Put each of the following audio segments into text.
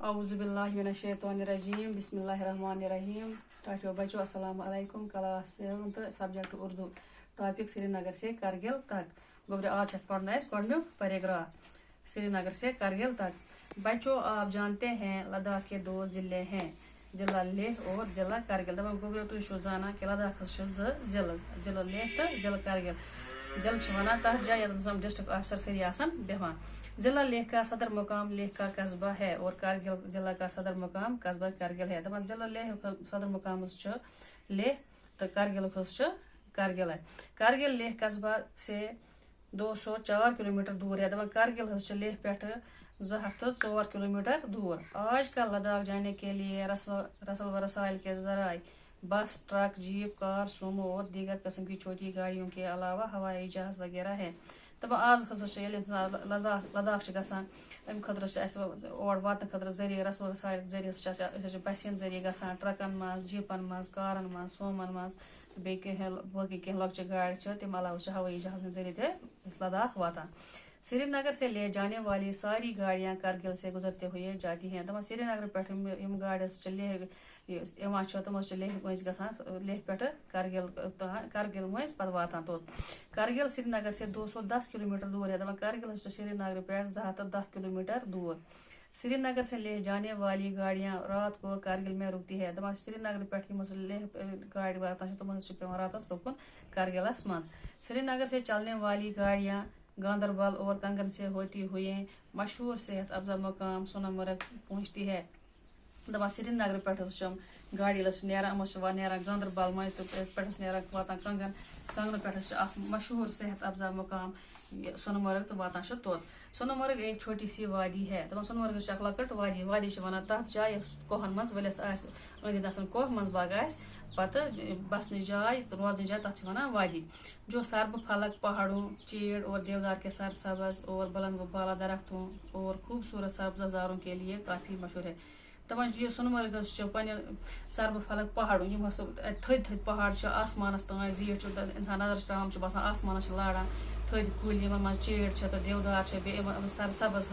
اعوذ باللہ من الشیطان الرجیم بسم اللہ الرحمن الرحیم ٹاٹو بچو السلام علیکم کلاس 7 سبجیکٹ اردو ٹاپک سری نگر سے کرگل تک گوبر آج چھت پڑھنا ہے گۄڈنیُک پیراگراف سری نگر سے کرگل تک بچوں آپ جانتے ہیں لداخ کے 2 ضلع ہیں ضلع لیہ اور ضلع کرگل دپان گوبر تُہۍ چھِو زانان کہ لداخس چھِ 2 ضلع ضلع لیہ تہٕ ضلع کرگل ضلع چھِ وَنان تتھ جایہِ یتھ ڈسٹرکٹ آفیسر سٲری آسان بیٚہوان ضلع لیہ کا صدر مقام لیہ کا قصبہ ہے اور کارگل ضلع کا صدر مقام قصبہ کرگل ہے دپان ضلع لیہ صدر مقام لیہ تو کرگل کرگل ہے کرگل لیہ قصبہ سے 204 کلومیٹر دور ہے دپان کرگل لیہ پہ 204 کلومیٹر دور آج کل لداخ جانے کے لیے رسل و رسائل کے ذرائع بس ٹرک جیپ کار سومو اور دیگر قسم کی چھوٹی گاڑیوں کے علاوہ ہوائی جہاز وغیرہ ہے دپان آز ہسا لداخ گژھان ام خاطر اور واتن خاطر ذریعہ رسل وسائل ذریعہ بسن ذریعہ گژھان ٹرکن مز جیپن مز کارن مز سومن مز باقی کینٛہہ لۄکچہِ گاڑِ چھِ تمہِ علاوہ چھِ ہوٲیی جہازن ذریعہ تہِ لداخ واتان سری نگر سے لے جانے والی ساری گاڑیاں کرگل سے گزرتے ہوئے جاتی ہیں دپان سری نگر پہ گاڑِ لیہ تم لیہ مٔنٛزۍ گژھان لیہ پہ کرگل مٔنٛزۍ پتہٕ واتان توٚت کرگل سری نگر سے 210 کلومیٹر دور ہے دپان کرگل سری نگر پہ 210 کلومیٹر دور سری نگر سے لیہ جانے والی گاڑیاں رات کو کرگل میں رکتی ہے دپان سری نگر پہ لیہ گاڑِ واتان تمن پیوان راتس رکن کرگلس مز سری نگر سے چلنے والی گاڑیاں گاندربل اور کنگن سے ہوتی ہوئے مشہور صحت افزا مقام سونامرگ پہنچتی ہے دپان سری نگر پہ گاڑی نیران نیران گاندربل مز پہ نیران واتان کنگن کنگن پہ مشہور صحت افزا مقام سونامرگ تو واتان توت سونامرگ ایک چھوٹی سی وادی ہے دپان سونامرگ اک لۄکٕٹ وادی ونان تتھ جایہِ کوہن مز ؤلِتھ آسہِ أنٛدۍ أنٛدۍ آسان کوہ منٛز باغ آسہِ پتہٕ بسنٕچ جاے روزنٕچ جاے تتھ چھِ ونان وادی جو سرب پھلک پہاڑوں چیڑ اور دیودار کے سرسبز اور بلند و بالا درختوں اور خوبصورت سبزاروں کے لیے کافی مشہور ہے دپان یہ سونامرگ پنہ سرب پھلک پہاڑوں تھد تھد پہاڑ آسمانس تان زیٖٹھ انسان نظر ترٛاوان باسان آسمانس لاران تھد کُلۍ یمن منٛز چیڑ تو دیودار بیٚیہِ سرسبز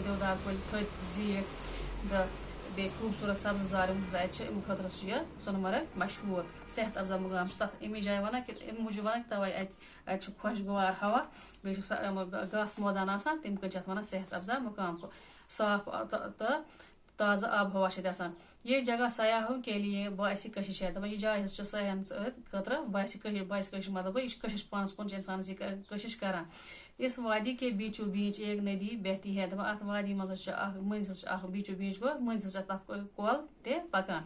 دیودار کُلۍ تھد زیٖٹھ بیٚیہِ خوبصورت سبزار اتہِ خٲطرٕ یہ سونامرگ مشہور صحت افزا مقام تتھ امی جایہِ ونان کہ امہِ موٗجوٗب ونان توے اتہِ خۄشگوار ہوا بیٚیہِ گاسہٕ مٲدان آسان تمہِ کِنۍ چھِ اتھ ونان صحت افزا مقام صاف تہٕ تازہ آب ہوا آسان یہ جگہ سیاحوں کے لیے باعث کشش ہے دپان یہ جاے سیاحن خاطرٕ باعث کشش مطلب گوٚو یہ کشش پانس کُن انسانس یہ کشش کران اس وادی کے بیچو بیچ ایک ندی بہتی ہے دپان ات وادی مز مٔنٛزۍ بیچو بیچ گوٚو مٔنٛزۍ تتھ کۄل تہِ پکان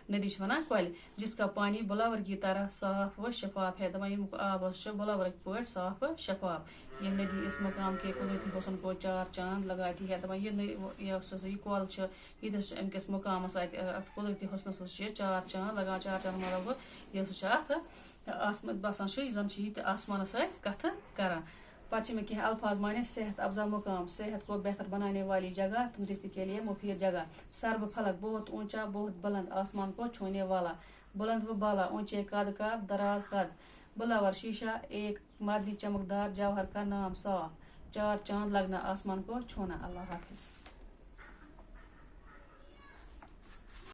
ندی چھِ ونان کۄلہِ جس کا پانی بلاور کی طرح صاف و شفاف ہے دپان ییٚمیُک آب بلاور پٲٹھۍ صاف و شفاف یہ ندی اس مقام کے قدرتی حسن کو 4 چاند لگاتی ہے دپان یہ کۄل چھِ ییٖتِس امہِ کِس مقامس اتھ قدرتی حسنس 4 چاند لگان 4 چاند مطلب گوٚو یہِ اتھ باسان چھُ یہِ زن چھِ یہِ تہِ آسمانس سۭتۍ کتھٕ کران پتہٕ چھِ مےٚ کینٛہہ الفاظ مانے صحت افزا مقام صحت کو بہتر بنانے والی جگہ تندرستی کے لیے مفید جگہ سرب پھلک بہت اونچا بہت بلند آسمان کو چھونے والا بلند و بالا اونچے قد کا دراز قد بلاور شیشہ ایک مادی چمکدار جوہر کا نام صاف 4 چاند لگنا آسمان کو چھونا اللہ حافظ